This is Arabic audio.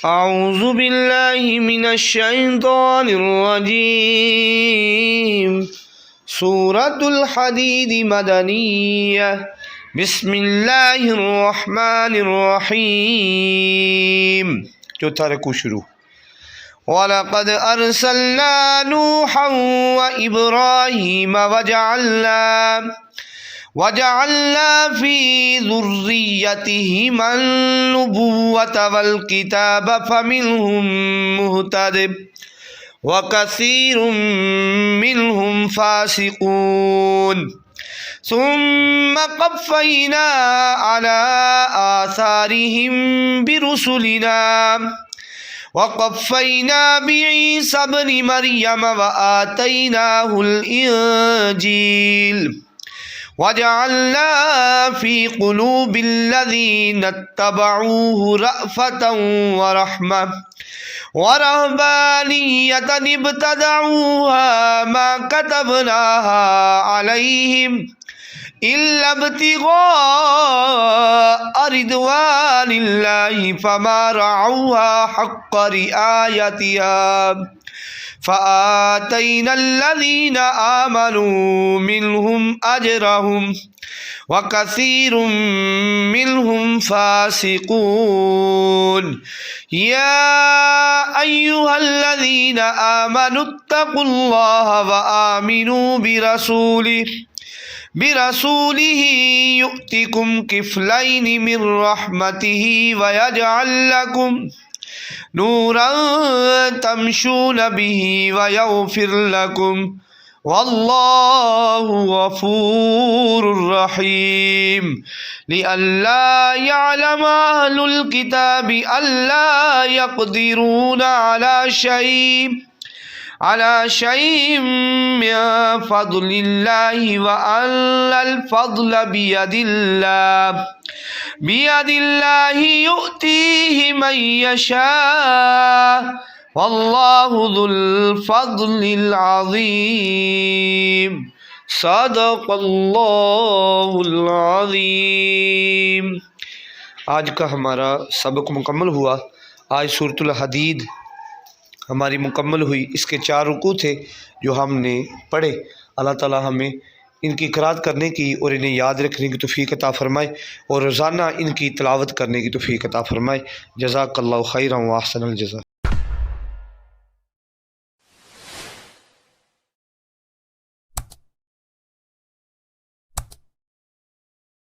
أعوذ بالله من الشيطان الرجيم سورة الحديد مدنية بسم الله الرحمن الرحيم چوتھا رکوع شروع وَلَقَدْ أَرْسَلْنَا نُوحًا وَإِبْرَاهِيمَ وَجَعَلْنَا فِي ذُرِّيَّتِهِمَا النُّبُوَّةَ وَالْكِتَابَ فَمِنْهُم مُهْتَدٍ وَكَثِيرٌ مِّنْهُمْ فَاسِقُونَ ثُمَّ قَفَّيْنَا عَلَى آثَارِهِم بِرُسُلِنَا وَقَفَّيْنَا بِعِيسَى ابْنِ مَرْيَمَ وَآتَيْنَاهُ الْإِنْجِيلَ وَجَعَلْنَا فِي قُلُوبِ الَّذِينَ اتَّبَعُوهُ رَأْفَةً وَرَحْمَةً وَرَهْبَانِيَّةً ابْتَدَعُوهَا مَا كَتَبْنَاهَا عَلَيْهِمْ إِلَّا ابْتِغَاءَ رِضْوَانِ اللَّهِ فَمَا رَعَوْهَا حَقَّ رِعَايَتِهَا فَآتَيْنَا الَّذِينَ آمَنُوا مِنْهُمْ أَجْرَهُمْ وَكَثِيرٌ مِّنْهُمْ فَاسِقُونَ يَا أَيُّهَا الَّذِينَ آمَنُوا اتَّقُوا اللَّهَ وَآمِنُوا برسوله يؤتكم كفلين من رحمته ويجعل لكم نورا تمشون به ويغفر لكم والله غفور رحيم لئلا يعلم أهل الكتاب ألا يقدرون على شيء من فضل الله وأن الفضل بيد الله يؤتيه من يشاء والله ذو الفضل العظيم صدق الله العظيم। आज का हमारा सबक मुकम्मल हुआ। आज सूरतुल हदीद हमारी मुकम्मल हुई। इसके 4 रुकू थे जो हमने पढ़े। अल्लाह ताला हमें इनकी क़िराअत करने की और इन्हें याद रखने की तौफ़ीक़ अता फ़रमाए और रोज़ाना इनकी तिलावत करने की तौफ़ीक़ अता फ़रमाए। जज़ाकल्लाहु खैरन व अहसनल जज़ा।